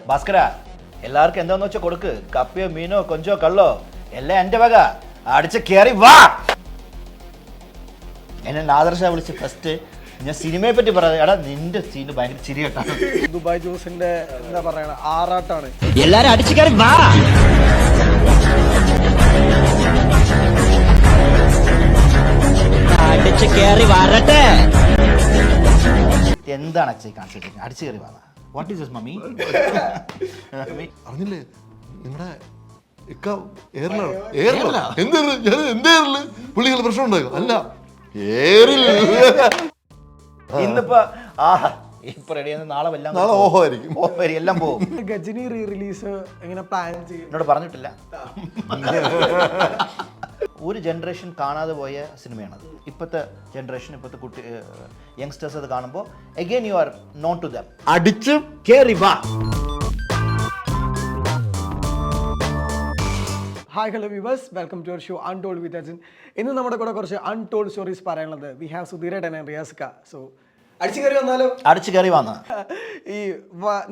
ഭാസ്കര എല്ലാവർക്കും എന്താന്ന് വെച്ചാൽ കൊടുക്ക്. കപ്പിയോ മീനോ കൊഞ്ചോ കള്ളോ എല്ലാം എൻ്റെ വക. അടിച്ച് കയറി വാ. എന്നെ നാദർഷ വിളിച്ച് ഫസ്റ്റ് ഞാൻ സിനിമയെ പറ്റി പറയാം. എടാ നിന്റെ സീന് ഭയങ്കര ചിരി കേട്ടാണ്. ദുബായ് ജ്യൂസിന്റെ എന്താ പറയണ ആറാട്ടാണ്. എല്ലാരും അടിച്ചു കയറി വാ. അടിച്ചു കയറി വരട്ടെ. എന്താണ് അച്ഛൻ കാണിച്ചിട്ട് അടിച്ചു കയറി വാ. What is this mummy? അറിഞ്ഞില്ലേ നിങ്ങളുടെ എന്തേറില്ല പുള്ളികൾ പ്രശ്നം ഉണ്ടാകും അല്ല ഇന്നിപ്പോ ഇപ്പൊ റെഡിയാണ്. നാളെ നാളെ ഓഹമായിരിക്കും. എല്ലാം പോകും. ഗജനി റീ റിലീസ് എങ്ങനെ പ്ലാൻ ചെയ്യും? എന്നോട് പറഞ്ഞിട്ടില്ല. ഒരു ജനറേഷൻ കാണാതെ പോയ സിനിമയാണത്. ഇപ്പോഴത്തെ ജനറേഷൻ, ഇപ്പോഴത്തെ കുട്ടി യങ്സ്റ്റേഴ്സ് അത് കാണുമ്പോൾ again you are known to them. അടിച്ച് കേറി വാ. Hi hello viewers, welcome to our show Untold with Arjun. ഇന്ന് നമ്മുടെ കൂടെ കുറച്ച് അൺടോൾഡ് സ്റ്റോറീസ് പറയാനുള്ളത്. വി ഹാവ് സുധീരേട്ടൻ ആൻഡ് റിയാസ്ക. സോ അടിച്ചു കയറി വന്നാലോ? അടിച്ചു കയറി വന്ന ഈ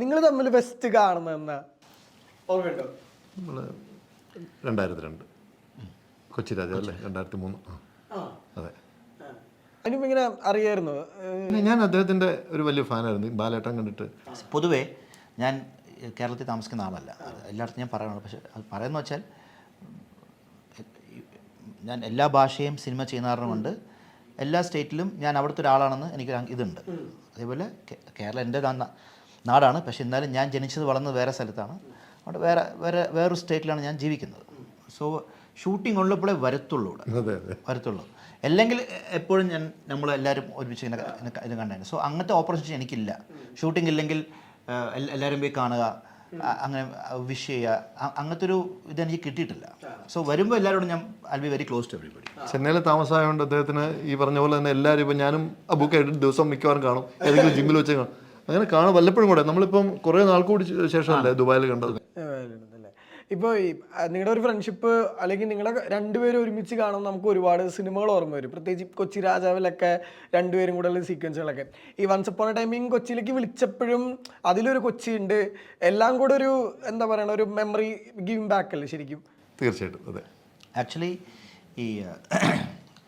നിങ്ങൾ തമ്മിൽ ബെസ്റ്റ് കാണുന്നതെന്നാ ഓർമ്മയുണ്ടോ? നമ്മള് 2002 കൊച്ചി രാജാവ് അല്ലേ? 2003. അതെ. അതിനിപ്പോ ഇങ്ങനെ അറിയായിരുന്നു. ഞാൻ അദ്ദേഹത്തിന്റെ ഒരു വലിയ ഫാനായിരുന്നു. ബാലേട്ടൻ കണ്ടിട്ട് പൊതുവേ ഞാൻ കേരളത്തിൽ താമസിക്കുന്ന ആളല്ല. എല്ലായിടത്തും ഞാൻ പറയണം. പക്ഷെ അത് പറയുന്ന വെച്ചാൽ ഞാൻ എല്ലാ ഭാഷയും സിനിമ ചെയ്യുന്ന കാരണം കൊണ്ട് എല്ലാ സ്റ്റേറ്റിലും ഞാൻ അവിടുത്തെ ഒരാളാണെന്ന് എനിക്ക് ഇതുണ്ട്. അതേപോലെ കേരളം എൻ്റെ നാടാണ്. പക്ഷെ എന്നാലും ഞാൻ ജനിച്ചത് വളർന്നത് വേറെ സ്ഥലത്താണ്. അവിടെ വേറൊരു സ്റ്റേറ്റിലാണ് ഞാൻ ജീവിക്കുന്നത്. സോ ഷൂട്ടിംഗ് ഉള്ളപ്പോഴേ വരത്തുള്ളൂ വരത്തുള്ളൂ. അല്ലെങ്കിൽ എപ്പോഴും നമ്മളെല്ലാവരും ഒരുമിച്ച് ഇങ്ങനെ ഇത് കണ്ടായിരുന്നു. സോ അങ്ങനത്തെ ഓപ്പർച്യൂണിറ്റി എനിക്കില്ല. ഷൂട്ടിംഗ് ഇല്ലെങ്കിൽ എല്ലാവരും പോയി കാണുക, അങ്ങനെ വിഷ് ചെയ്യുക, അങ്ങനത്തെ ഒരു ഇതെനിക്ക് കിട്ടിയിട്ടില്ല. സോ വരുമ്പോൾ എല്ലാവരോടും ഞാൻ I be very close to everybody. ചെന്നൈയിൽ താമസമായതുകൊണ്ട് അദ്ദേഹത്തിന് ഈ പറഞ്ഞ പോലെ തന്നെ എല്ലാവരും ഇപ്പം ഞാനും ആ ബുക്ക് ആയിട്ട് ദിവസം മിക്കവാറും കാണും. ഏതെങ്കിലും ജിമ്മിൽ വെച്ച് കാണും. അങ്ങനെ കാണും വല്ലപ്പോഴും കൂടെ. നമ്മളിപ്പം കുറേ നാൾ കൂടി ശേഷമല്ലേ ദുബായിൽ കണ്ടത്. ഇപ്പോൾ ഈ നിങ്ങളുടെ ഒരു ഫ്രണ്ട്ഷിപ്പ് അല്ലെങ്കിൽ നിങ്ങളെ രണ്ടുപേരും ഒരുമിച്ച് കാണുമ്പോൾ നമുക്ക് ഒരുപാട് സിനിമകൾ ഓർമ്മ വരും. പ്രത്യേകിച്ച് കൊച്ചി രാജാവിലൊക്കെ രണ്ടുപേരും കൂടെ ഉള്ള സീക്വൻസുകളൊക്കെ. ഈ വൺസ് അപ്പോൺ എ ടൈമിങ് കൊച്ചിയിലേക്ക് വിളിച്ചപ്പോഴും അതിലൊരു കൊച്ചി ഉണ്ട്. എല്ലാം കൂടെ ഒരു എന്താ പറയുക, ഒരു മെമ്മറി ഗിവിംഗ് ബാക്ക് അല്ലേ ശരിക്കും? തീർച്ചയായിട്ടും അതെ. ആക്ച്വലി ഈ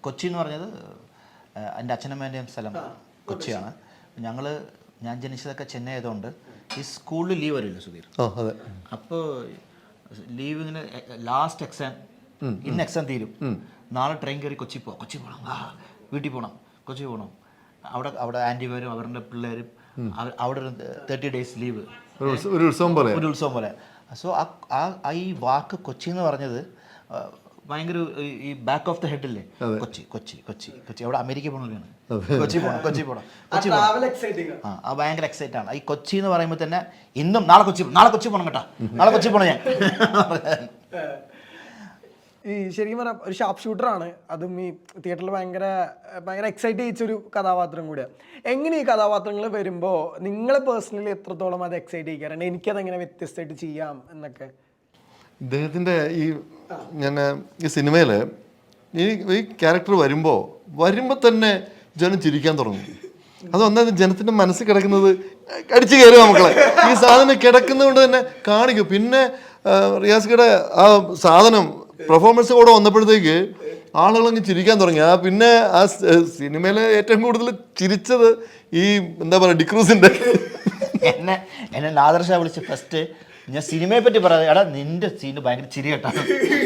കൊച്ചി എന്ന് പറഞ്ഞത് എൻ്റെ അച്ഛനമ്മേൻ്റെയും സ്ഥലം കൊച്ചിയാണ്. ഞാൻ ജനിച്ചതൊക്കെ ചെന്നൈ ആയതുകൊണ്ട് ഈ സ്കൂളിൽ ലീവ് വരില്ല സുധീർ. അതെ. അപ്പോൾ ലീവ് ഇങ്ങനെ ലാസ്റ്റ് എക്സാം, ഇന്ന് എക്സാം തീരും, നാളെ ട്രെയിൻ കയറി കൊച്ചി പോകണം, വീട്ടിൽ പോകണം, കൊച്ചി പോകണം. അവിടെ ആൻറ്റിമാരും അവരുടെ പിള്ളേരും അവിടെ ഒരു 30 days ലീവ്, ഒരു ഉത്സവം പോലെ. സോ ഈ വാക്ക് കൊച്ചി എന്ന് പറഞ്ഞത് ഭയങ്കര ഈ ബാക്ക് ഓഫ് ദ ഹെഡ് അല്ലേ. കൊച്ചി അവിടെ അമേരിക്ക പോകണതാണ്. കൊച്ചി പോകണം. ആ ഭയങ്കര എക്സൈറ്റ് ആണ്. ഈ കൊച്ചി എന്ന് പറയുമ്പോൾ തന്നെ ഇന്നും നാളെ കൊച്ചി പോകണം കേട്ടോ, നാളെ കൊച്ചി പോകണം ഞാൻ. ഈ ശരിക്കും പറഞ്ഞാൽ ഒരു ഷാർപ്പ് ഷൂട്ടറാണ്. അതും ഈ തിയേറ്ററിൽ ഭയങ്കര എക്സൈറ്റ് ചെയ്യിച്ചൊരു കഥാപാത്രം കൂടിയാണ്. എങ്ങനെ ഈ കഥാപാത്രങ്ങൾ വരുമ്പോൾ നിങ്ങളെ പേഴ്സണലി എത്രത്തോളം അത് എക്സൈറ്റ് ചെയ്യിക്കാറുണ്ട്? എനിക്കതെങ്ങനെ വ്യത്യസ്തമായിട്ട് ചെയ്യാം എന്നൊക്കെ. ഇദ്ദേഹത്തിൻ്റെ ഈ സിനിമയിൽ ഈ ക്യാരക്ടർ വരുമ്പോൾ തന്നെ ജനം ചിരിക്കാൻ തുടങ്ങും. അത് ഒന്നാമത് ജനത്തിൻ്റെ മനസ്സിൽ കിടക്കുന്നത് അടിച്ചു കയറുക മക്കളെ. ഈ സാധനം കിടക്കുന്നത് കൊണ്ട് തന്നെ കാണിക്കും. പിന്നെ റിയാസ്കയുടെ ആ സാധനം പെർഫോമൻസ് കൂടെ വന്നപ്പോഴത്തേക്ക് ആളുകളങ്ങ് ചിരിക്കാൻ തുടങ്ങി. പിന്നെ ആ സിനിമയിലെ ഏറ്റവും കൂടുതൽ ചിരിച്ചത് ഈ എന്താ പറയുക ഡിക്രൂസിൻ്റെ. എന്നെ നാദർഷ വിളിച്ച് ഫസ്റ്റ് ഞാൻ സിനിമയെ പറ്റി പറയാം. എടാ നിന്റെ സീന് ഭയങ്കര ചിരി കേട്ടാണ്.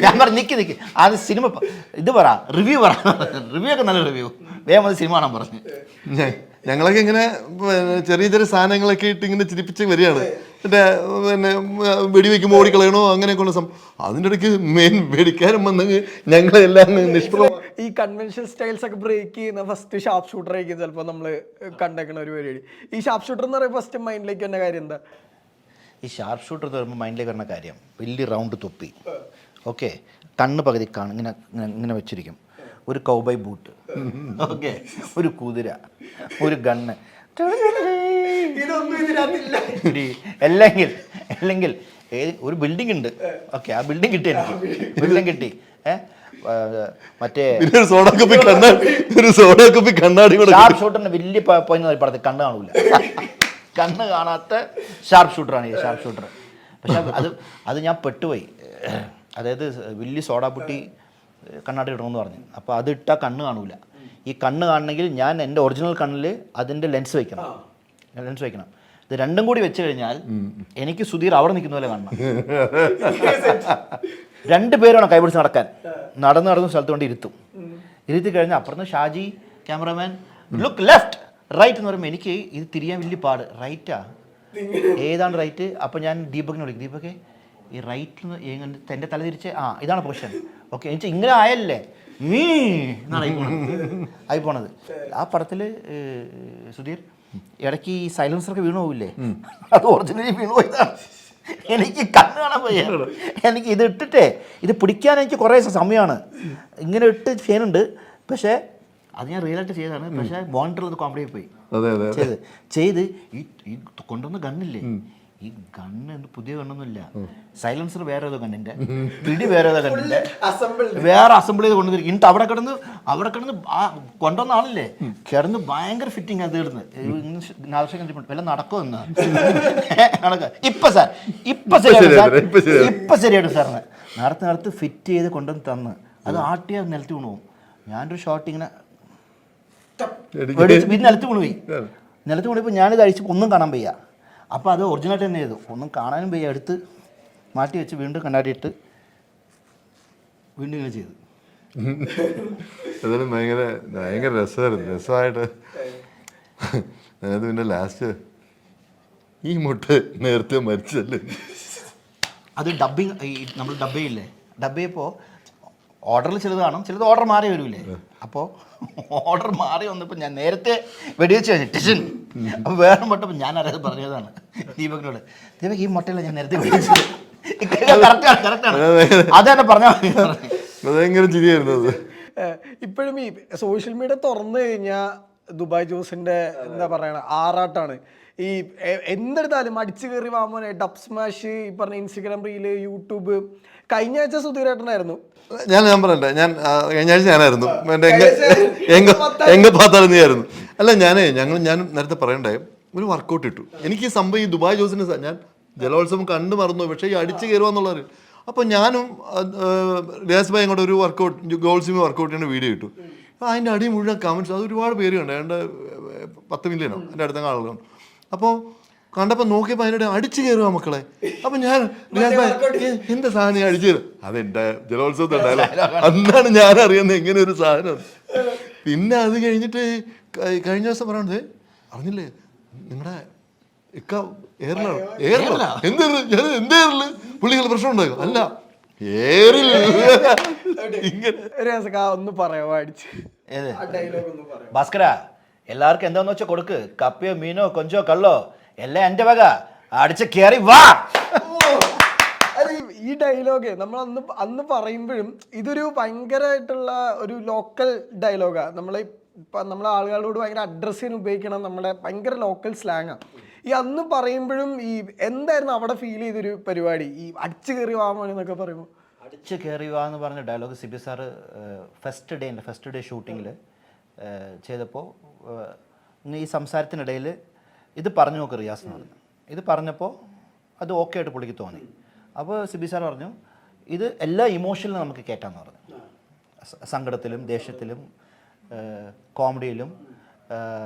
ഞാൻ പറഞ്ഞു നിൽക്കി അത് സിനിമ ഇത് റിവ്യൂ ഒക്കെ നല്ല റിവ്യൂ, വേഗം അത് സിനിമ കാണാൻ പറഞ്ഞു. ഞങ്ങളൊക്കെ ഇങ്ങനെ ചെറിയ സാധനങ്ങളൊക്കെ ഇട്ട് ഇങ്ങനെ ചിരിപ്പിച്ച് വരികയാണ്. പിന്നെ വെടിവെക്കുമ്പോൾ ഓടിക്കളയണോ അങ്ങനെയൊക്കെ ഉള്ള അതിൻ്റെ ഇടയ്ക്ക് മെയിൻ വെടിക്കാരൻ വന്നെങ്കിൽ ഞങ്ങളെല്ലാം നിഷ്പ്രഭം. ഈ കൺവെൻഷണൽ സ്റ്റൈൽസ് ഒക്കെ ബ്രേക്ക് ചെയ്യുന്ന ഫസ്റ്റ് ഷാർപ്പ് ഷൂട്ടർ ആയിരിക്കും ചിലപ്പോൾ നമ്മൾ കണ്ടേക്കുന്ന ഒരു പരിപാടി. ഈ ഷാർപ്പ് ഷൂട്ടർ എന്ന് പറയുമ്പോൾ ഫസ്റ്റ് മൈൻഡിലേക്ക് വന്ന കാര്യം എന്താ? ഈ ഷാർപ്പ് ഷൂട്ടർ എന്ന് പറയുമ്പോൾ മൈൻഡിലേക്ക് വരുന്ന കാര്യം വലിയ റൗണ്ട് തൊപ്പി, ഓക്കെ, കണ്ണ് പകുതി ഇങ്ങനെ വെച്ചിരിക്കും, ഒരു കൗബോയ് ബൂട്ട്, ഓക്കെ, ഒരു കുതിര, ഒരു ഗണ്ണ്, അല്ലെങ്കിൽ ഒരു ബിൽഡിംഗ് ഉണ്ട്. ഓക്കെ, ആ ബിൽഡിംഗ് കിട്ടി, എനിക്ക് ബിൽഡിംഗ് കിട്ടി. മറ്റേ കണ്ണാടി ഷാർപ്പ് ഷൂട്ടറിന് വലിയ പടത്തിൽ കണ്ണ് കാണൂല. കണ്ണ് കാണാത്ത ഷാർപ്പ് ഷൂട്ടറാണ് ഈ ഷാർപ്പ് ഷൂട്ടർ. പക്ഷെ അത് ഞാൻ പെട്ടുപോയി. അതായത് വലിയ സോഡാപുട്ടി കണ്ണാടി ഇടണമെന്ന് പറഞ്ഞു. അപ്പോൾ അത് ഇട്ടാൽ കണ്ണ് കാണൂല. ഈ കണ്ണ് കാണണമെങ്കിൽ ഞാൻ എൻ്റെ ഒറിജിനൽ കണ്ണിൽ അതിൻ്റെ ലെൻസ് വയ്ക്കണം. ഇത് രണ്ടും കൂടി വെച്ച് കഴിഞ്ഞാൽ എനിക്ക് സുധീർ അവിടെ നിൽക്കുന്ന പോലെ കാണണം. രണ്ടുപേരാണ് കൈപിടിച്ച് നടന്ന് സ്ഥലത്ത് കൊണ്ട് ഇരുത്തി കഴിഞ്ഞാൽ അപ്പുറത്ത് Shaji cameraman look left right എന്ന് പറയുമ്പോൾ എനിക്ക് ഇത് തിരിയാൻ വലിയ പാട്. റൈറ്റാ ഏതാണ് റൈറ്റ്? അപ്പോൾ ഞാൻ ദീപകിനെ വിളിക്കും. ദീപകെ ഈ റൈറ്റിൽ എൻ്റെ തല തിരിച്ച് ഇതാണ് പൊസിഷൻ. ഓക്കെ എനിക്ക് ഇങ്ങനെ ആയല്ലേ എന്നാണ് ആയി പോണത്. ആ പടത്തിൽ സുധീർ ഇടയ്ക്ക് ഈ സൈലൻസറൊക്കെ വീണു പോവില്ലേ, അത് ഒറിജിനലി വീണു പോയതാണ്. എനിക്ക് കണ്ണ് കാണാൻ പോയ. എനിക്ക് ഇത് ഇട്ടിട്ടേ ഇത് പിടിക്കാൻ എനിക്ക് കുറേ സമയമാണ്. ഇങ്ങനെ ഇട്ട് ചെയ്യുന്നുണ്ട്. പക്ഷേ അത് ഞാൻ റിയലായിട്ട് ചെയ്തതാണ്. പക്ഷേ മോണിറ്ററിൽ കോമഡി പോയി ചെയ്ത് ഈ കൊണ്ടുവന്ന ഗണ്ണില്ലേ, ഈ ഗണ്ണ് പുതിയ ഗണ്ണൊന്നുമില്ല. സൈലൻസർ വേറെ ഏതോ ഗണ്ണിൻ്റെ, പിടി വേറെ ഏതോ ഗണ്ണിൻ്റെ, വേറെ അസംബിൾ ചെയ്ത് കൊണ്ടുവരും. എന്നിട്ട് അവിടെ കിടന്ന് കൊണ്ടുവന്ന ആളില്ലേ കിടന്ന് ഭയങ്കര ഫിറ്റിങ് അത് ഇടുന്നത്. വല്ല നടക്കുമെന്ന് ഇപ്പൊ ശരിയായിട്ട് സാറിന് നടത്ത് ഫിറ്റ് ചെയ്ത് കൊണ്ടുവന്ന് തന്ന് അത് ആട്ടിയ നിലത്ത് വീണു പോകും. ഞാനൊരു ഷോട്ട് ഇങ്ങനെ നിലത്ത് വീണുപോയി. ഞാനിത് അഴിച്ച് ഒന്നും കാണാൻ വയ്യ. അപ്പോൾ അത് ഒറിജിനലായിട്ട് തന്നെ ചെയ്തു. ഒന്നും കാണാനും വയ്യ. എടുത്ത് മാറ്റി വെച്ച് വീണ്ടും കണ്ണാടിയിട്ട് വീണ്ടും ഇങ്ങനെ ചെയ്തു. അതായത് ഭയങ്കര രസമായിട്ട് അതായത് പിന്നെ ലാസ്റ്റ് ഈ മുട്ട നേരത്തെ മരിച്ചല്ലേ. അത് ഡബ്ബിങ് നമ്മൾ ഡബ് ചെയ്യില്ലേ, ഡബ് ചെയ്യപ്പോൾ ഓർഡറിൽ ചിലത് കാണും, ചിലത് ഓർഡർ മാറി വരൂലേ. അപ്പോൾ ഓർഡർ മാറി വന്നപ്പോൾ ഞാൻ നേരത്തെ വെടിവെച്ച് ടെൻഷൻ. അപ്പോൾ വേറെ മുട്ടപ്പോൾ ഞാൻ അറിയാതെ പറഞ്ഞതാണ് ദീപകിനോട്, ദീപക് ഈ മുട്ടയില്ല ഞാൻ നേരത്തെ വെടിവെച്ചത്. കറക്റ്റാണ് അതെന്നെ പറഞ്ഞാൽ ഭയങ്കര ചിരിയായിരുന്നു അത്. ഇപ്പോഴും ഈ സോഷ്യൽ മീഡിയ തുറന്നു കഴിഞ്ഞാൽ ദുബായ് ജോസിന്റെ എന്താ പറയണ ആറാട്ടാണ്. ഈ എന്തെടുത്താലും അടിച്ചു കയറി വാമോനെ, ഡബ് സ്മാഷ്, ഈ പറഞ്ഞ ഇൻസ്റ്റഗ്രാം റീല്, യൂട്യൂബ്. കഴിഞ്ഞ ആഴ്ച സുധീരേട്ടനായിരുന്നു. ഞാൻ പറയട്ടെ, കഴിഞ്ഞ ആഴ്ച ഞാനായിരുന്നു എങ്കാത്താലും നീയായിരുന്നു. അല്ല ഞാൻ നേരത്തെ പറയണ്ടേ, ഒരു വർക്കൗട്ട് ഇട്ടു. എനിക്ക് ഈ സംഭവം ഈ ദുബായ് ജോസിന് ഞാൻ ജലോത്സവം കണ്ടു മറന്നു. പക്ഷേ ഈ അടിച്ചു കയറുക അപ്പോൾ ഞാനും റിയാസ് ഭായി അങ്ങോട്ട് ഒരു വർക്കൗട്ട് ഗോൾസിമി വർക്കൗട്ടിൻ്റെ വീഡിയോ ഇട്ടു. അപ്പോൾ അതിൻ്റെ അടി മുഴുവൻ കമൻറ്റ്സ്, അത് ഒരുപാട് പേര് കണ്ടു. ഏതാണ്ട് 10 മില്യനോ എൻ്റെ അടുത്ത ആളുകളാണ്. അപ്പോൾ കണ്ടപ്പോൾ നോക്കിയപ്പോൾ അതിനിടെ അടിച്ചു കയറുക മക്കളെ. അപ്പം ഞാൻ റിയാസ് ഭായ് എന്താ സാധനം അടിച്ചു കയറും, അതെൻ്റെ ജലോത്സവത്തിൽ ഉണ്ടായാലോ അന്നാണ് ഞാൻ അറിയുന്നത് എങ്ങനെ ഒരു സാധനം. പിന്നെ അത് കഴിഞ്ഞിട്ട് കഴിഞ്ഞ ദിവസം പറയണത് അറിഞ്ഞില്ലേ, നിങ്ങളുടെ ഇക്ക ഏറില്ല എന്തേറില്ല പുള്ളികൾ പ്രശ്നം ഉണ്ടാകും. അല്ല ഒന്ന് പറയാമോ അടിച്ച് ഭാസ്കര, എല്ലാവർക്കും എന്താന്ന് വെച്ചാൽ കൊടുക്ക്. കപ്പയോ മീനോ കൊഞ്ചോ കള്ളോ എല്ലാം എൻ്റെ വക, അടിച്ച് കയറി വാ. ഈ ഡയലോഗ് നമ്മൾ അന്ന് പറയുമ്പോഴും ഇതൊരു ഭയങ്കരമായിട്ടുള്ള ഒരു ലോക്കൽ ഡയലോഗാ. നമ്മളെ ആളുകളോട് ഭയങ്കര അഡ്രസ്സ് ചെയ്യാൻ ഉപയോഗിക്കണം, നമ്മുടെ ഭയങ്കര ലോക്കൽ സ്ലാങ്ങാണ്. ഈ അന്ന് പറയുമ്പോഴും ഈ എന്തായിരുന്നു അവിടെ ഫീൽ ചെയ്തൊരു പരിപാടി, ഈ അടിച്ചു കയറി വാമോ എന്നൊക്കെ പറയുമ്പോൾ? അടിച്ച് കയറി വാ എന്ന് പറഞ്ഞ dialogue Sibi sir first day ഷൂട്ടിങ്ങിൽ ചെയ്തപ്പോൾ ഈ സംസാരത്തിനിടയിൽ ഇത് പറഞ്ഞു നോക്ക് റിയാസ് എന്ന് പറഞ്ഞു. ഇത് പറഞ്ഞപ്പോൾ അത് ഓക്കെ ആയിട്ട് പുള്ളിക്ക് തോന്നി. അപ്പോൾ സിബി സാർ പറഞ്ഞു ഇത് എല്ലാ ഇമോഷനിലും നമുക്ക് കയറ്റാമെന്ന് പറഞ്ഞു. സങ്കടത്തിലും ദേഷ്യത്തിലും കോമഡിയിലും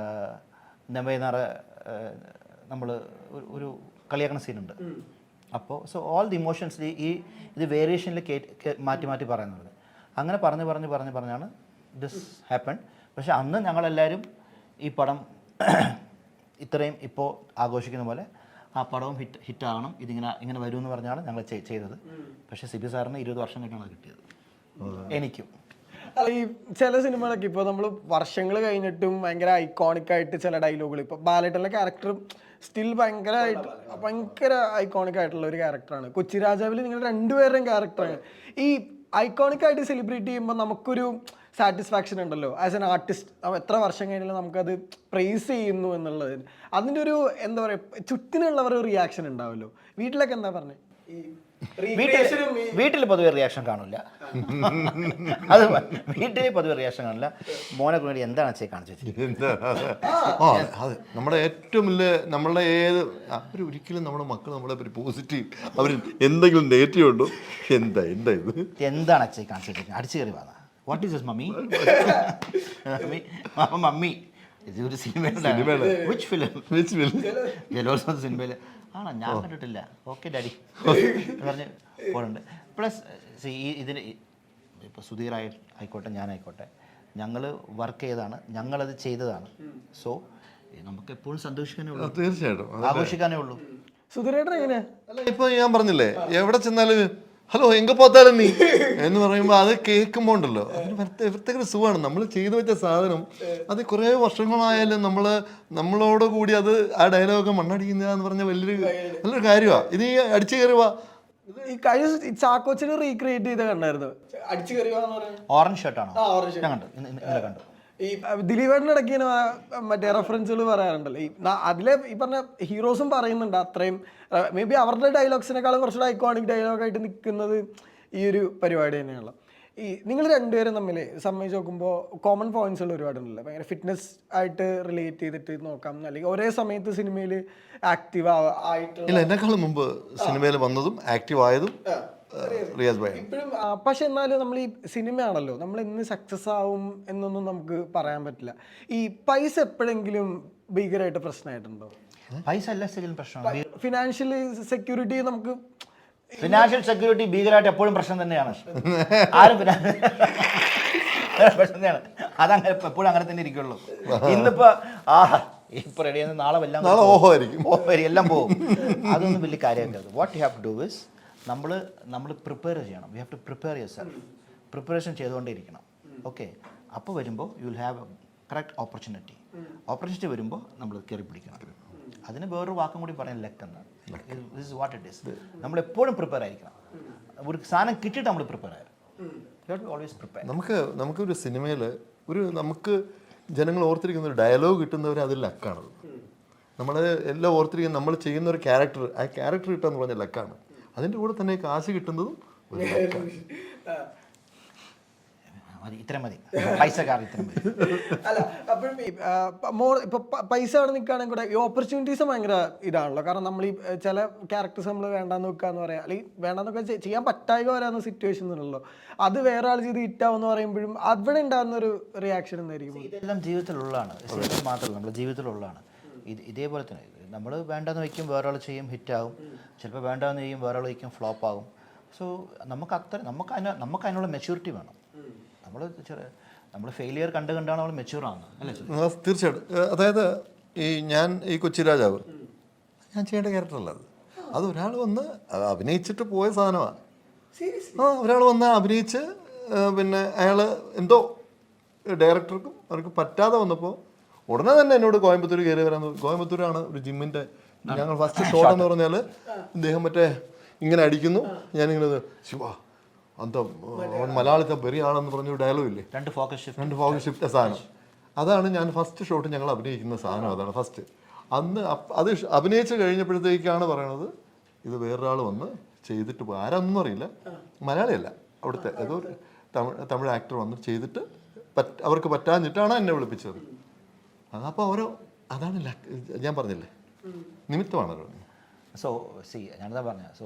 നെവൈനാറ നമ്മൾ ഒരു കളിയാക്കുന്ന സീനുണ്ട്. അപ്പോൾ സോ ഓൾ ദി ഇമോഷൻസ് ഇത് വേരിയേഷനിൽ മാറ്റി പറയുന്നത്. അങ്ങനെ പറഞ്ഞാണ് ദിസ് ഹാപ്പൺ. പക്ഷെ അന്ന് ഞങ്ങളെല്ലാവരും ഈ പടം ഇത്രയും ഇപ്പോൾ ആഘോഷിക്കുന്ന പോലെ ആ പടവും ഹിറ്റാകണം, ഇങ്ങനെ വരുമെന്ന് പറഞ്ഞാണ് ഞങ്ങൾ ചെയ്തത്. പക്ഷേ സിബി സാറിന് 20 വർഷം കഴിഞ്ഞാണ് കിട്ടിയത്. എനിക്കും ഈ ചില സിനിമകളൊക്കെ ഇപ്പോൾ നമ്മൾ വർഷങ്ങൾ കഴിഞ്ഞിട്ടും ഭയങ്കര ഐക്കോണിക് ആയിട്ട് ചില ഡയലോഗുകൾ, ഇപ്പോൾ ബാലേട്ടൻ്റെ ക്യാരക്ടർ സ്റ്റിൽ ഭയങ്കര ഐക്കോണിക് ആയിട്ടുള്ള ഒരു ക്യാരക്ടറാണ്. കൊച്ചി രാജാവിൽ നിങ്ങൾ രണ്ടുപേരുടെയും ക്യാരക്ടറാണ്. ഈ ഐക്കോണിക് ആയിട്ട് സെലിബ്രേറ്റ് ചെയ്യുമ്പോൾ നമുക്കൊരു സാറ്റിസ്ഫാക്ഷൻ ഉണ്ടല്ലോ ആസ് എൻ ആർട്ടിസ്റ്റ്. എത്ര വർഷം കഴിഞ്ഞാലും നമുക്കത് പ്രൈസ് ചെയ്യുന്നു എന്നുള്ളത്, അതിൻ്റെ ഒരു എന്താ പറയുക, ചുറ്റിനുള്ളവർ റിയാക്ഷൻ ഉണ്ടാവുമല്ലോ. വീട്ടിലൊക്കെ എന്താ പറഞ്ഞത്? വീട്ടിൽ പൊതുവെ റിയാക്ഷൻ കാണില്ല. അത് വീട്ടിൽ പൊതുവെ റിയാക്ഷൻ കാണില്ല. മോനെ വേണ്ടി എന്താണ് അച്ഛയെ കാണിച്ചു അതെ, നമ്മുടെ ഏറ്റവും വലിയ നമ്മളുടെ അവർ ഒരിക്കലും നമ്മുടെ മക്കൾ നമ്മളെ ഒരു പോസിറ്റീവ്, അവർ എന്തെങ്കിലും നെഗറ്റീവ് ഉണ്ടോ, എന്താ ഇത് എന്താണ് അച്ഛയെ കാണിച്ചു വെച്ചിരിക്കുന്നത്, അടിച്ചു കയറി വാ. What is this mummy? Mummy ഇത് ഒരു സിനിമയുടെ ജലോത്സവ സിനിമയിൽ ആണോ? ഞാൻ കണ്ടിട്ടില്ല. ഓക്കെ ഡാഡി പറഞ്ഞ് പോലുണ്ട്. പ്ലസ് ഇതിന് ഇപ്പോൾ സുധീർ ആയിക്കോട്ടെ, ഞാനായിക്കോട്ടെ, ഞങ്ങൾ വർക്ക് ചെയ്തതാണ്, ഞങ്ങളത് ചെയ്തതാണ്. സോ നമുക്ക് എപ്പോഴും സന്തോഷിക്കാനേ ഉള്ളൂ, തീർച്ചയായിട്ടും ആഘോഷിക്കാനേ ഉള്ളൂ. സുധീരേട്ടൻ എങ്ങനെയാ? അല്ല, ഇപ്പൊ ഞാൻ പറഞ്ഞില്ലേ, എവിടെ ചെന്നാലും ഹലോ എങ്ക പോത്താലും നീ എന്ന് പറയുമ്പോൾ അത് കേൾക്കുമ്പോൾ ഉണ്ടല്ലോ, അതിന് പ്രത്യേക ഒരു സുഖമാണ്. നമ്മൾ ചെയ്തു വെച്ച സാധനം അത് കുറേ വർഷങ്ങളായാലും നമ്മളോട് കൂടി അത് ആ ഡയലോഗ് മണ്ണടിക്കുന്ന എന്ന് പറഞ്ഞ നല്ലൊരു കാര്യമാണ്. ഇത് ഈ അടിച്ചു കയറുക. ഈ കഴിഞ്ഞ ചാക്കോച്ചിന് റീക്രിയേറ്റ് ചെയ്ത് കണ്ടായിരുന്നു, അടിച്ചു കയറുക. ഓറഞ്ച് ഷർട്ടാണോ? ഞാൻ കണ്ടു, ഇന്നലെ കണ്ടു. ഈ ദിലീപേട്ടൻ്റെ ഇടയ്ക്ക് മറ്റേ റെഫറൻസുകൾ പറയാറുണ്ടല്ലോ. അതിലെ ഈ പറഞ്ഞ ഹീറോസും പറയുന്നുണ്ട് അത്രയും, മേ ബി അവരുടെ ഡയലോഗ്സിനേക്കാളും കുറച്ചുകൂടെ ഐക്കോണിക് ഡയലോഗായിട്ട് നിൽക്കുന്നത് ഈ ഒരു പരിപാടി തന്നെയാണല്ലോ. ഈ നിങ്ങൾ രണ്ടുപേരും തമ്മിൽ സംബന്ധിച്ച് നോക്കുമ്പോൾ കോമൺ പോയിന്റ്സുകൾ ഒരുപാടുണ്ടല്ലോ. ഭയങ്കര ഫിറ്റ്നസ് ആയിട്ട് റിലേറ്റ് ചെയ്തിട്ട് നോക്കാം, അല്ലെങ്കിൽ ഒരേ സമയത്ത് സിനിമയിൽ ആക്റ്റീവ് ആയിട്ട്. ഇല്ല, എന്നെക്കാളും മുമ്പ് സിനിമയിൽ വന്നതും ആക്റ്റീവ് ആയതും റിയാസ് ഭായി. ഇപ്പോഴും പക്ഷെ എന്നാലും നമ്മൾ ഈ സിനിമയാണല്ലോ, നമ്മൾ എന്ന് സക്സസ് ആവും എന്നൊന്നും നമുക്ക് പറയാൻ പറ്റില്ല. ഈ പൈസ എപ്പോഴെങ്കിലും ഭീകരമായിട്ട് പ്രശ്നമായിട്ടുണ്ടോ? പൈസ അല്ല ശരിക്കും പ്രശ്നമാണ്. ഫിനാൻഷ്യൽ സെക്യൂരിറ്റി, നമുക്ക് ഫിനാൻഷ്യൽ സെക്യൂരിറ്റി ഭീകരമായിട്ട് എപ്പോഴും പ്രശ്നം തന്നെയാണ്. ആരും പ്രശ്നം തന്നെയാണ്. അതങ്ങനെ എപ്പോഴും അങ്ങനെ തന്നെ ഇരിക്കുള്ളൂ. ഇന്നിപ്പോ ഇപ്പൊ റെഡിയാണ്, നാളെ എല്ലാം എല്ലാം പോകും. അതൊന്നും വലിയ കാര്യമാക്കരുത്. What you have to do is നമ്മൾ പ്രിപ്പയർ ചെയ്യണം. You have to prepare yourself. Preparation ചെയ്തുകൊണ്ടേയിരിക്കണം. ഓക്കെ, അപ്പോൾ വരുമ്പോൾ you will have correct opportunity വരുമ്പോൾ നമ്മൾ കയറി പിടിക്കണം. അതിന് വേറൊരു വാക്കും കൂടി പറയാൻ ലക്ക് എന്നാണ്. This is what it is. നമ്മളെപ്പോഴും പ്രിപ്പയർ ആയിരിക്കണം. ഒരു സാധനം കിട്ടിയിട്ട് നമ്മൾ പ്രിപ്പയർ ആയിരുന്നു. Always prepare. നമുക്കൊരു സിനിമയിൽ നമുക്ക് ജനങ്ങൾ ഓർത്തിരിക്കുന്ന ഒരു ഡയലോഗ് കിട്ടുന്നവർ അതിൽ ലക്കാണത്. നമ്മൾ എല്ലാം ഓർത്തിരിക്കുന്ന നമ്മൾ ചെയ്യുന്ന ഒരു ക്യാരക്ടർ, ആ ക്യാരക്ടർ കിട്ടുക എന്ന് പറഞ്ഞ ലക്കാണ്. അതിൻ്റെ കൂടെ തന്നെ കാശ് കിട്ടുന്നതും ഇത്ര മതി, പൈസ ഇത്ര മതി. അല്ല, അപ്പോഴും ഇപ്പൊ പൈസ അവിടെ നിൽക്കുകയാണെങ്കിൽ കൂടെ ഈ ഓപ്പർച്യൂണിറ്റീസ് ഭയങ്കര ഇതാണല്ലോ. കാരണം നമ്മൾ ഈ ചില ക്യാരക്ടേഴ്സ് നമ്മൾ വേണ്ടാന്ന് വെക്കാന്ന് പറയാം, അല്ലെങ്കിൽ വേണ്ടാന്നൊക്കെ ചെയ്യാൻ പറ്റായ്ക വരാവുന്ന സിറ്റുവേഷൻ ഉണ്ടല്ലോ. അത് വേറെ ആൾ ചെയ്ത് ഹിറ്റാവെന്ന് പറയുമ്പോഴും അവിടെ ഉണ്ടാകുന്ന ഒരു റിയാക്ഷൻ എന്തായിരിക്കും? ഇതെല്ലാം ജീവിതത്തിലുള്ളതാണ്, മാത്രമല്ല നമ്മുടെ ജീവിതത്തിലുള്ളതാണ്. ഇതേപോലെ തന്നെ നമ്മൾ വേണ്ടെന്ന് വയ്ക്കും, വേറെ ആൾ ചെയ്യും, ഹിറ്റാവും. ചിലപ്പോൾ വേണ്ടെന്ന് ചെയ്യും, വേറെ ആൾ വയ്ക്കും, ഫ്ലോപ്പ് ആകും. സോ നമുക്ക് അതിനുള്ള മെച്യൂരിറ്റി വേണം. നമ്മൾ ഫെയിലിയർ കണ്ടാണ് നമ്മൾ മെച്യൂർ ആവുന്നത്, അല്ലേ? തീർച്ചയായിട്ടും. അതായത് ഞാൻ ഈ കൊച്ചി രാജാവ് ഞാൻ ചെയ്യേണ്ട ക്യാരക്ടറല്ല അത് ഒരാൾ വന്ന് അഭിനയിച്ചിട്ട് പോയ സാധനമാണ്. ഒരാൾ വന്ന് അഭിനയിച്ച് പിന്നെ അയാൾ എന്തോ ഡയറക്ടർക്കും അവർക്ക് പറ്റാതെ വന്നപ്പോൾ ഉടനെ തന്നെ എന്നോട് കോയമ്പത്തൂർ കയറി വരാൻ. കോയമ്പത്തൂരാണ് ഒരു ജിമ്മിൻ്റെ ഞങ്ങൾ ഫസ്റ്റ് ഷോട്ട് എന്ന് പറഞ്ഞാൽ ഇദ്ദേഹം മറ്റേ ഇങ്ങനെ അടിക്കുന്നു, ഞാനിങ്ങനെ ശിവ അന്ത മലയാളത്തെ പെരിയാണെന്ന് പറഞ്ഞൊരു ഡയലോഗ് ഇല്ലേ, രണ്ട് ഫോക്കസ് ഷിഫ്റ്റ് സാധനം. അതാണ് ഞാൻ ഫസ്റ്റ് ഷോട്ട് ഞങ്ങൾ അഭിനയിക്കുന്ന സാധനം. അതാണ് ഫസ്റ്റ്. അന്ന് അത് അഭിനയിച്ച് കഴിഞ്ഞപ്പോഴത്തേക്കാണ് പറയണത് ഇത് വേറൊരാൾ വന്ന് ചെയ്തിട്ട് പോയി. ആരാന്നൊന്നും അറിയില്ല, മലയാളിയല്ല, അവിടുത്തെ ഏതോ ഒരു തമിഴ് ആക്ടർ വന്ന് ചെയ്തിട്ട് അവർക്ക് പറ്റാഞ്ഞിട്ടാണ് എന്നെ വിളിപ്പിച്ചത്. അപ്പോൾ അതാണ് ഞാൻ പറഞ്ഞില്ലേ, നിമിത്തമാണ്. സോ ഞാനെന്താ പറഞ്ഞ, സോ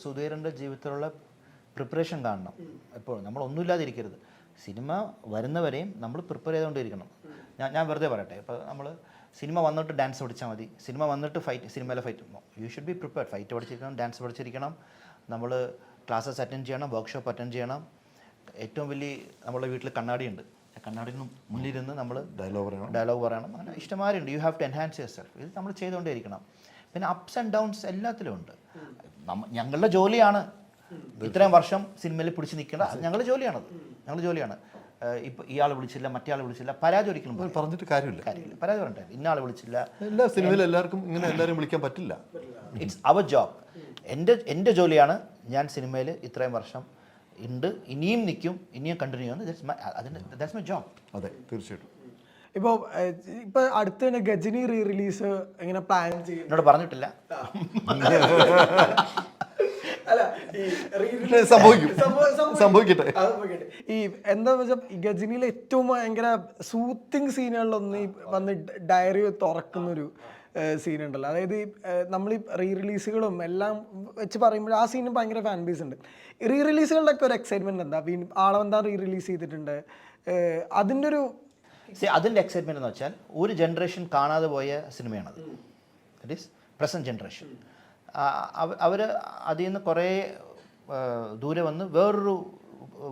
സുധീറിൻ്റെ ജീവിതത്തിലുള്ള പ്രിപ്പറേഷൻ കാണണം എപ്പോഴും. നമ്മളൊന്നുമില്ലാതിരിക്കരുത്. സിനിമ വരുന്നവരെയും നമ്മൾ പ്രിപ്പയർ ചെയ്തുകൊണ്ടിരിക്കണം. ഞാൻ വെറുതെ പറയട്ടെ, ഇപ്പോൾ നമ്മൾ സിനിമ വന്നിട്ട് ഡാൻസ് പഠിച്ചാൽ മതി, സിനിമ വന്നിട്ട് സിനിമയിലെ fight. You should be prepared. Fight പഠിച്ചിരിക്കണം, ഡാൻസ് പഠിച്ചിരിക്കണം, നമ്മൾ ക്ലാസ്സസ് അറ്റൻഡ് ചെയ്യണം, വർക്ക്ഷോപ്പ് അറ്റൻഡ് ചെയ്യണം. ഏറ്റവും വലിയ നമ്മുടെ വീട്ടിൽ കണ്ണാടിയുണ്ട്, കണ്ണാടിന് മുന്നിലിരുന്ന് നമ്മൾ ഡയലോഗ് പറയണം. അങ്ങനെ ഇഷ്ടമാരുണ്ട്. You have to enhance yourself. ഇത് നമ്മൾ ചെയ്തുകൊണ്ടേയിരിക്കണം. പിന്നെ അപ്സ് ആൻഡ് ഡൗൺസ് എല്ലാത്തിലും ഉണ്ട്. ഞങ്ങളുടെ ജോലിയാണ് ഇത്രയും വർഷം സിനിമയിൽ പിടിച്ച് നിൽക്കേണ്ട, ഞങ്ങളുടെ ജോലിയാണ്. ഇപ്പം ഇയാൾ വിളിച്ചില്ല, മറ്റേ ആൾ വിളിച്ചില്ല, പരാതി ഒരിക്കലും പറഞ്ഞിട്ട് കാര്യമില്ല. പരാതി പറഞ്ഞിട്ട് ഇന്നയാൾ വിളിച്ചില്ല. എല്ലാ സിനിമയിലും എല്ലാവർക്കും ഇങ്ങനെ എല്ലാവരും വിളിക്കാൻ പറ്റില്ല. It's our job. എൻ്റെ ജോലിയാണ് ഞാൻ സിനിമയിൽ ഇത്രയും വർഷം ഉണ്ട്, ഇനിയും നിൽക്കും, ഇനിയും കണ്ടിന്യൂ ചെയ്യുന്നു. That's my job. അതെ, തീർച്ചയായിട്ടും. ഇപ്പൊ അടുത്ത് തന്നെ ഗജനി റീ റിലീസ് എങ്ങനെ പ്ലാൻ ചെയ്യും? എന്നോട് പറഞ്ഞിട്ടില്ല. അല്ല, സംഭവിക്കട്ടെ. ഈ എന്താ വെച്ചാൽ ഈ ഗജനിയിലെ ഏറ്റവും ഭയങ്കര സൂത്തിങ് സീനുകളിലൊന്ന് ഈ വന്ന് ഡയറി തുറക്കുന്നൊരു സീൻ ഉണ്ടല്ലോ. അതായത് നമ്മൾ ഈ റീ റിലീസുകളും എല്ലാം വെച്ച് പറയുമ്പോൾ ആ സീനും ഭയങ്കര ഫാൻ ബേസ് ഉണ്ട്. റീ റിലീസുകളുടെയൊക്കെ ഒരു എക്സൈറ്റ്മെന്റ് എന്താ? ആളവന്താ റീ റിലീസ് ചെയ്തിട്ടുണ്ട്, അതിൻ്റെ ഒരു അതിൻ്റെ എക്സൈറ്റ്മെന്റ് എന്ന് വെച്ചാൽ ഒരു ജനറേഷൻ കാണാതെ പോയ സിനിമയാണത്. That is present generation. അവർ അതിൽ നിന്ന് കുറേ ദൂരെ വന്ന് വേറൊരു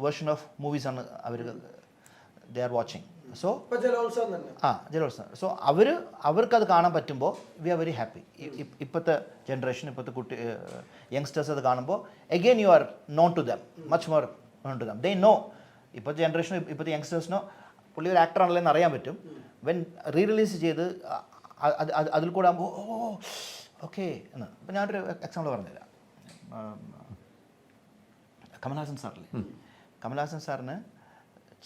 വേർഷൻ ഓഫ് മൂവീസാണ് അവർ they are watching. So Jalolsavam. So അവർക്കത് കാണാൻ പറ്റുമ്പോൾ വി ആർ വെരി ഹാപ്പി. ഇപ്പോഴത്തെ ജനറേഷൻ, ഇപ്പോഴത്തെ യങ്സ്റ്റേഴ്സ് അത് കാണുമ്പോൾ again you are known to them, much more known to them. They know, ഇപ്പോഴത്തെ ജനറേഷനോ ഇപ്പോഴത്തെ യങ്സ്റ്റേഴ്സിനോ പുള്ളി ഒരു ആക്ടറാണല്ലോ എന്ന് അറിയാൻ പറ്റും. വെൻ റീ റിലീസ് ചെയ്ത് അതിൽ കൂടെ ആകുമ്പോൾ ഓക്കെ എന്ന്. ഇപ്പം ഞാനൊരു എക്സാമ്പിൾ പറഞ്ഞുതരാം. കമൽഹാസൻ സാറില്ലേ, കമൽഹാസൻ സാറിന്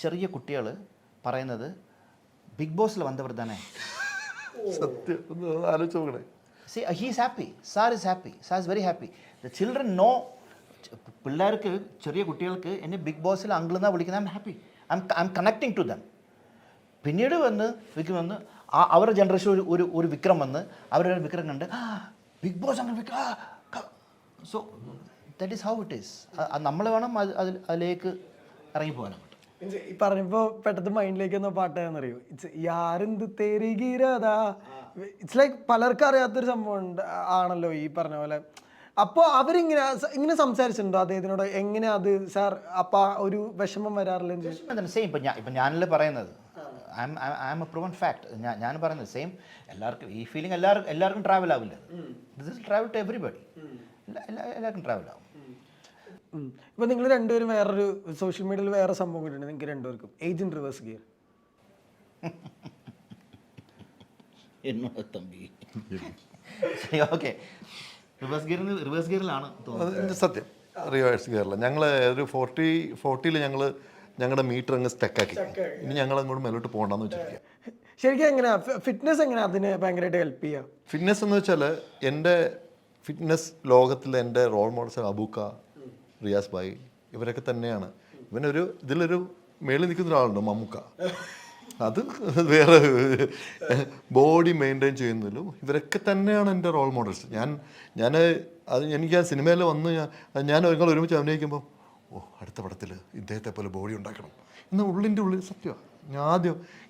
ചെറിയ കുട്ടികൾ പറയുന്നത് ബിഗ് ബോസിൽ വന്നവർ തന്നെ. സത്യം, ആലോചിച്ച് നോക്കണേ. See, he's happy. Sir is happy. Sir is very happy. The children know. പിള്ളേർക്ക്, ചെറിയ കുട്ടികൾക്ക് എന്നെ ബിഗ് ബോസിൽ അങ്കിൾ എന്നാണ് വിളിക്കുന്നത്. I am happy. I am connecting to them. പിന്നീട് വിക്രം വന്ന് അവരുടെ ജനറേഷൻ ഒരു വിക്രം വന്ന് അവരുടെ വിക്രം കണ്ട് ബിഗ് ബോസ് അങ്ങനെ so that is how it is. നമ്മൾ വേണം അതിലേക്ക് ഇറങ്ങിപ്പോകാൻ. ഈ പറഞ്ഞപ്പോ പെട്ടെന്ന് മൈൻഡിലേക്ക് വന്ന പാട്ട് ഏതാണെന്നറിയോ? ഇറ്റ്സ് യാരെന്ത് തെരികിരതാ. ഇറ്റ്സ് ലൈക്ക് പലർക്കും അറിയാത്തൊരു സംഭവം ആണല്ലോ ഈ പറഞ്ഞ പോലെ. അപ്പോൾ അവരിങ്ങനെ സംസാരിച്ചിട്ടുണ്ടോ അദ്ദേഹത്തിനോട്? എങ്ങനെ അത് സാർ അപ്പം ഒരു വിഷമം വരാറില്ല? സെയിം. ഇപ്പം ഞാനല്ലേ പറയുന്നത്, I am a proven fact. ഞാൻ പറയുന്നത് സെയിം. എല്ലാവർക്കും ഈ ഫീലിംഗ് എല്ലാവർക്കും ട്രാവൽ ആവില്ല. This is travel to everybody. എല്ലാവർക്കും ട്രാവൽ ആവും. ഇപ്പം നിങ്ങൾ രണ്ടുപേരും വേറൊരു സോഷ്യൽ മീഡിയയിൽ വേറെ സംഭവം കിട്ടുന്നുണ്ട് നിങ്ങൾക്ക് രണ്ടുപേർക്കും, ഏജന്റ് റിവേഴ്സ് ഗിയർ. എന്നോട് തമ്പി ഓക്കെ, റിവേഴ്സ് ഗിയറിലാണ് സത്യം. റിവേഴ്സ് ഗിയറില്ല. ഞങ്ങൾ ഒരു 40 ഞങ്ങളുടെ മീറ്റർ അങ്ങ് സ്റ്റക്കാക്കി. ഇനി ഞങ്ങൾ അങ്ങോട്ട് മേലോട്ട് പോകണ്ടെന്ന് വെച്ചിരിക്കുക. ശരിക്കും എങ്ങനെയാ ഫിറ്റ്നസ് എങ്ങനെയാ അതിന് ഭയങ്കരമായിട്ട് ഹെൽപ്പ് ചെയ്യുക? ഫിറ്റ്നസ് എന്ന് വെച്ചാൽ എൻ്റെ ഫിറ്റ്നസ് ലോകത്തിലെ എൻ്റെ റോൾ മോഡൽസ് അബൂക്ക, റിയാസ് ഭായി, ഇവരൊക്കെ തന്നെയാണ്. ഇതിലൊരു മേളിൽ നിൽക്കുന്ന ഒരാളുണ്ട്, മമ്മൂക്ക. അത് വേറെ ബോഡി മെയിൻറ്റെയിൻ ചെയ്യുന്നതിലും ഇവരൊക്കെ തന്നെയാണ് എൻ്റെ റോൾ മോഡൽസ്. എനിക്ക് ആ സിനിമയിൽ വന്ന് ഞാൻ നിങ്ങൾ ഒരുമിച്ച് അഭിനയിക്കുമ്പോൾ അടുത്ത പടത്തിൽ ഇദ്ദേഹത്തെ പോലെ ബോഡി ഉണ്ടാക്കണം എന്നാൽ ഉള്ളിൻ്റെ ഉള്ളിൽ സത്യമാണ്.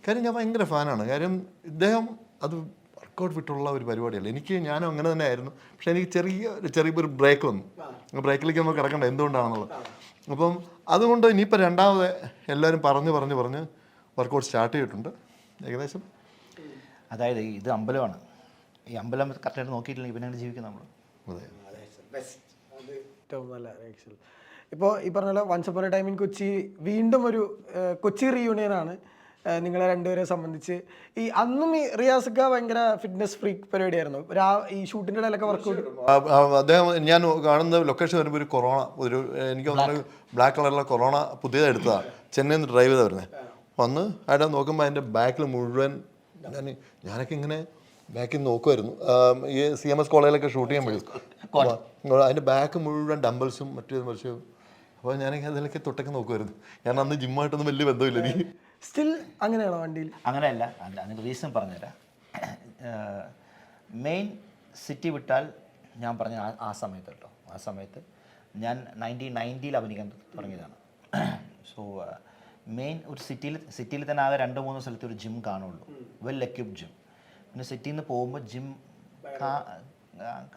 കാര്യം ഞാൻ ഭയങ്കര ഫാനാണ്. കാര്യം ഇദ്ദേഹം അത് വർക്കൗട്ട് വിട്ടുള്ള ഒരു പരിപാടിയല്ല. ഞാനും അങ്ങനെ തന്നെ ആയിരുന്നു. പക്ഷേ എനിക്ക് ചെറിയൊരു ബ്രേക്ക് വന്നു. ബ്രേക്കിലേക്ക് നമ്മൾ കിടക്കണ്ട എന്തുകൊണ്ടാണെന്നുള്ളത്. അപ്പം അതുകൊണ്ട് ഇനിയിപ്പോൾ രണ്ടാമത് എല്ലാവരും പറഞ്ഞ് വർക്കൗട്ട് സ്റ്റാർട്ട് ചെയ്തിട്ടുണ്ട് ഏകദേശം. അതായത് ഇത് അമ്പലമാണ്. ഈ അമ്പലം കറക്റ്റായിട്ട് നോക്കിയിട്ടില്ലെങ്കിൽ പിന്നെ ജീവിക്കും നമ്മൾ. അതെ, ഏറ്റവും നല്ല ആക്ച്വൽ. ഇപ്പോൾ ഈ പറഞ്ഞ പോലെ once upon a time in Kochi വീണ്ടും ഒരു കൊച്ചി റീയൂണിയനാണ് നിങ്ങളെ രണ്ടുപേരെ സംബന്ധിച്ച്. അന്നും ഈ റിയാസൊക്കെ ഭയങ്കര ഫിറ്റ്നസ് ഫ്രീക്ക് പരിപാടിയായിരുന്നു. ഈ ഷൂട്ടിൻ്റെ ഇടയിലൊക്കെ വർക്കൗട്ട്. അദ്ദേഹം ഞാൻ കാണുന്ന ലൊക്കേഷൻ വരുമ്പോൾ എനിക്ക് തോന്നുന്നു ബ്ലാക്ക് കളറിലുള്ള കൊറോണ പുതിയതായി എടുത്തതാണ്. ചെന്നൈയിൽ നിന്ന് ഡ്രൈവ് ചെയ്താൽ വരുന്നത്. വന്ന് അവിടെ നോക്കുമ്പോൾ അതിൻ്റെ ബാക്കിൽ മുഴുവൻ ഞാനൊക്കെ ഇങ്ങനെ ബാക്കിൽ നോക്കുമായിരുന്നു. ഈ CMS കോളേജിലൊക്കെ ഷൂട്ട് ചെയ്യാൻ പറ്റും. അതിൻ്റെ ബാക്ക് മുഴുവൻ ഡംബിൾസും മറ്റേതും. അപ്പോൾ ഞാനൊക്കെ അതിലൊക്കെ തൊട്ടൊക്കെ നോക്കുമായിരുന്നു. കാരണം അന്ന് ജിമ്മായിട്ടൊന്നും വലിയ ബന്ധമില്ല എനിക്ക്. സ്റ്റിൽ അങ്ങനെയാണോ വണ്ടിയിൽ? അങ്ങനെയല്ല, അതിന് റീസൺ പറഞ്ഞുതരാം. മെയിൻ സിറ്റി വിട്ടാൽ ഞാൻ പറഞ്ഞ ആ സമയത്ത് കേട്ടോ, ആ സമയത്ത് ഞാൻ 1990 അഭിനയിക്കാൻ തുടങ്ങിയതാണ്. സോ മെയിൻ ഒരു സിറ്റിയിൽ തന്നെ ആകെ 2-3 സ്ഥലത്ത് ഒരു ജിം കാണുള്ളൂ, വെൽ എക്യുപ്ഡ് ജിം. പിന്നെ സിറ്റിയിൽ നിന്ന് പോകുമ്പോൾ ജിം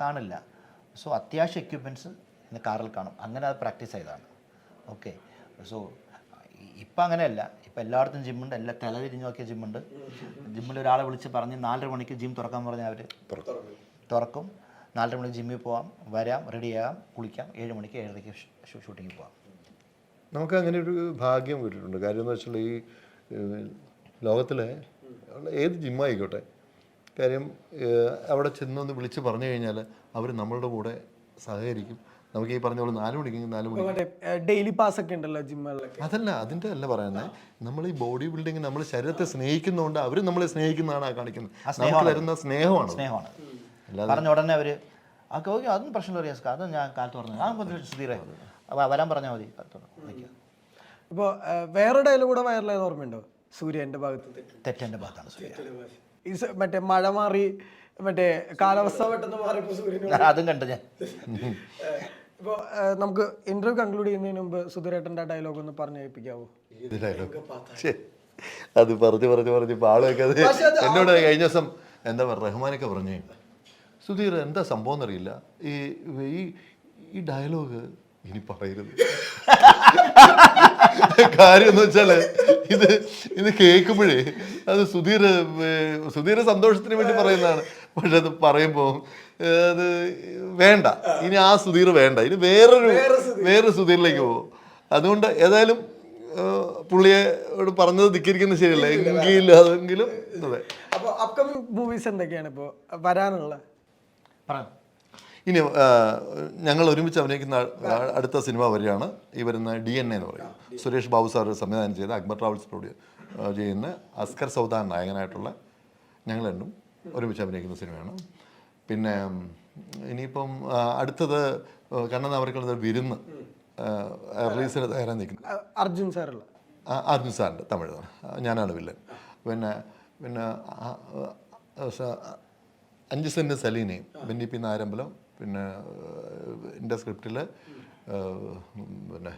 കാണില്ല. സോ അത്യാവശ്യം എക്യുപ്മെൻറ്റ്സ് ഇന്ന് കാറിൽ കാണും. അങ്ങനെ അത് പ്രാക്ടീസ് ചെയ്തതാണ്. ഓക്കെ. സോ ഇപ്പം അങ്ങനെയല്ല. ഇപ്പം എല്ലായിടത്തും ജിമ്മുണ്ട്. തലതിരിഞ്ഞ് നോക്കിയ ജിമ്മുണ്ട്. ജിമ്മിൽ ഒരാളെ വിളിച്ച് പറഞ്ഞ് 4:30 മണിക്ക് ജിം തുറക്കാൻ പറഞ്ഞാൽ അവർ തുറക്കും. 4:30 മണിക്ക് ജിമ്മിൽ പോകാം, വരാം, റെഡിയാകാം, കുളിക്കാം, 7 മണിക്ക് 7:30ക്ക് ഷൂട്ടിങ്ങിൽ പോകാം. നമുക്ക് അങ്ങനെ ഒരു ഭാഗ്യം കിട്ടിയിട്ടുണ്ട്. കാര്യം എന്ന് വെച്ചാൽ ഈ ലോകത്തിലെ ഏത് ജിമ്മായിക്കോട്ടെ, കാര്യം അവിടെ ചെന്നൊന്ന് വിളിച്ച് പറഞ്ഞു കഴിഞ്ഞാൽ അവർ നമ്മളുടെ കൂടെ സഹകരിക്കും. നമുക്ക് ഈ പറഞ്ഞ പോലെ 4 മണിക്കെങ്കിൽ 4 മണിക്ക്. മറ്റേ ഡെയിലി പാസ് ഒക്കെ ഉണ്ടല്ലോ ജിമ്മുകളിലൊക്കെ. അതല്ല, അതിൻ്റെ അല്ല പറയുന്നത്. നമ്മൾ ഈ ബോഡി ബിൽഡിങ് നമ്മൾ ശരീരത്തെ സ്നേഹിക്കുന്നതുകൊണ്ട് അവർ നമ്മളെ സ്നേഹിക്കുന്നതാണ് ആ കാണിക്കുന്നത്. നമുക്ക് തരുന്ന സ്നേഹമാണ്. പറഞ്ഞ ഉടനെ അവർ ഓക്കെ അതൊന്നും പ്രശ്നമില്ല റിയാസ്, അത് ഞാൻ കാലത്ത് പറഞ്ഞു ആ സുധീറെ വരാൻ പറഞ്ഞാൽ മതി. ഇപ്പോൾ വേറെ ഡയലോഗ് കൂടെ വൈറലായത് ഓർമ്മയുണ്ടോ? സൂര്യൻ്റെ ഭാഗത്ത് തെറ്റെൻ്റെ ഭാഗത്താണ് സൂര്യ. ഈ മറ്റേ മഴ മാറി മറ്റേ കാലാവസ്ഥ പെട്ടെന്ന് മാറിയപ്പോൾ സൂര്യന് അതും കണ്ടു ഞാൻ. ഇപ്പോൾ നമുക്ക് ഇന്റർവ്യൂ കൺക്ലൂഡ് ചെയ്യുന്നതിന് മുമ്പ് സുധീരേട്ടൻ്റെ ഡയലോഗ് ഒന്ന് പറഞ്ഞു കേൾപ്പിക്കാവോ? അത് പറഞ്ഞ് ആളൊക്കെ അത് എന്നോട് കഴിഞ്ഞ ദിവസം എന്താ പറയുക റഹ്മാനൊക്കെ പറഞ്ഞു, സുധീർ എന്താ സംഭവം എന്നറിയില്ല, ഈ ഡയലോഗ് ഇനി പറയരുത്. കാര്യം എന്ന് വെച്ചാല് ഇത് കേൾക്കുമ്പോഴേ അത് സുധീർ സന്തോഷത്തിന് വേണ്ടി പറയുന്നതാണ്. പക്ഷെ അത് പറയുമ്പോൾ അത് വേണ്ട, ഇനി ആ സുധീർ വേണ്ട, ഇനി വേറൊരു സുധീറിലേക്ക് പോകും. അതുകൊണ്ട് ഏതായാലും പുള്ളിയോട് പറഞ്ഞത് ധിക്കരിക്കുന്നത് ശരിയല്ല, എങ്കിലും അതെങ്കിലും അതെ. അപ്പോൾ അപ്കമിങ് മൂവീസ് എന്തൊക്കെയാണ് ഇപ്പോൾ വരാനുള്ള? ഇനി ഞങ്ങൾ ഒരുമിച്ച് അഭിനയിക്കുന്ന അടുത്ത സിനിമ വരികയാണ്. ഈ വരുന്ന DNA എന്ന് പറയും. സുരേഷ് ബാബു സാർ സംവിധാനം ചെയ്ത അക്ബർ ട്രാവൽസ് ചെയ്യുന്ന അസ്കർ സൗദാൻ നായകനായിട്ടുള്ള ഞങ്ങൾ രണ്ടും ഒരുമിച്ച് അഭിനയിക്കുന്ന സിനിമയാണ്. പിന്നെ ഇനിയിപ്പം അടുത്തത് കണ്ണൻ അവർക്കുള്ളത് വിരുന്ന് റിലീസിന് തയ്യാറാൻ നിൽക്കുന്നു. അർജുൻ സാറിൻ്റെ തമിഴ്, ഞാനാണ് വില്ലൻ. പിന്നെ 5 സെന്റ് സലീനയും ബെന്നിപ്പി നായരമ്പലം. പിന്നെ എൻ്റെ സ്ക്രിപ്റ്റിൽ പിന്നെ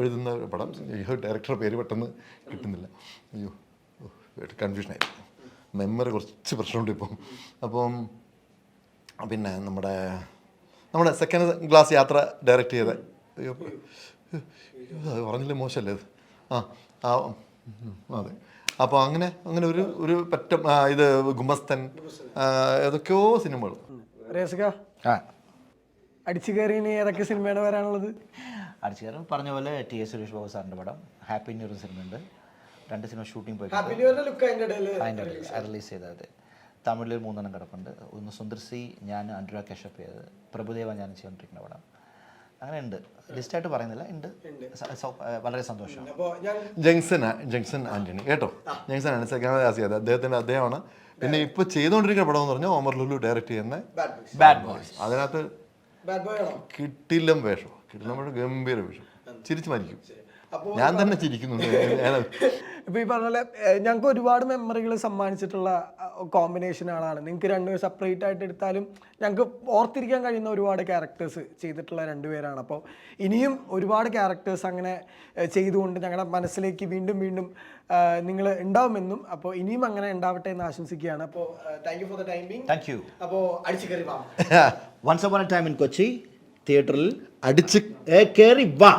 എഴുതുന്ന പടം, ഡയറക്ടറുടെ പേര് പെട്ടെന്ന് കിട്ടുന്നില്ല, അയ്യോ കൺഫ്യൂഷനായി, മെമ്മറി കുറച്ച് പ്രശ്നമുണ്ട് ഇപ്പം. അപ്പം പിന്നെ നമ്മുടെ സെക്കൻഡ് ക്ലാസ് യാത്ര ഡയറക്റ്റ് ചെയ്ത, അയ്യോ അത് പറഞ്ഞില്ലേ മോശമല്ലേ അത്, അതെ. അപ്പോൾ അങ്ങനെ ഒരു പറ്റ ഇത് ഗുമസ്തൻ, ഏതൊക്കെയോ സിനിമകൾ. അടിച്ചു കയറി ഏതൊക്കെ സിനിമയാണ് വരാനുള്ളത്? അടിച്ചു കയറി പറഞ്ഞ പോലെ TS സുരേഷ് ബാബു സാറിൻ്റെ പടം ഹാപ്പി ന്യൂ ഇയർ സിനിമയുണ്ട്. 2 സിനിമ ഷൂട്ടിംഗ് പോയി റിലീസ് ചെയ്തത്. തമിഴിൽ 3 കിടപ്പുണ്ട്. ഒന്ന് സുന്ദർസി, ഞാൻ അനുരാഗ് കശ്യപ് ചെയ്തത്, പ്രഭുദേവ ഞാൻ ചെയ്തുകൊണ്ടിരിക്കുന്ന പടം. അങ്ങനെ ഉണ്ട്, ലിസ്റ്റായിട്ട് പറയുന്നില്ല, ഉണ്ട്. വളരെ സന്തോഷം. ജംഗ്ഷൻ ആന്റണി കേട്ടോ, ജംഗ്ഷൻ ആന്റണി സെക്കൻഡ് അദ്ദേഹമാണ്. പിന്നെ ഇപ്പൊ ചെയ്തുകൊണ്ടിരിക്കുന്ന പടം എന്ന് പറഞ്ഞാൽ ഒമർ ലുലു ഡയറക്റ്റ് ചെയ്യുന്ന ബാഡ് ബോയ്സ്. അതിനകത്ത് കിട്ടില്ലം വേഷം, ഗംഭീര വേഷം, ചിരിച്ചു മരിക്കും. ഞാൻ തന്നെ ചിരിക്കുന്നുണ്ട്. ഇപ്പൊ ഈ പറഞ്ഞ പോലെ ഞങ്ങൾക്ക് ഒരുപാട് മെമ്മറികൾ സമ്മാനിച്ചിട്ടുള്ള കോമ്പിനേഷൻ ആളാണ്. നിങ്ങൾക്ക് രണ്ടുപേർ സെപ്പറേറ്റ് ആയിട്ട് എടുത്താലും ഞങ്ങൾക്ക് ഓർത്തിരിക്കാൻ കഴിയുന്ന ഒരുപാട് ക്യാരക്ടേഴ്സ് ചെയ്തിട്ടുള്ള രണ്ടുപേരാണ്. അപ്പോൾ ഇനിയും ഒരുപാട് ക്യാരക്ടേഴ്സ് അങ്ങനെ ചെയ്തുകൊണ്ട് ഞങ്ങളുടെ മനസ്സിലേക്ക് വീണ്ടും വീണ്ടും നിങ്ങൾ ഉണ്ടാവുമെന്നും, അപ്പോൾ ഇനിയും അങ്ങനെ ഉണ്ടാവട്ടെ എന്ന് ആശംസിക്കുകയാണ്. അപ്പോൾ thank you for the timing. Thank you. അപ്പോൾ അടിച്ചു കയറി വാ. Once upon a time in Kochi തിയേറ്ററിൽ അടിച്ച് കയറി വാ.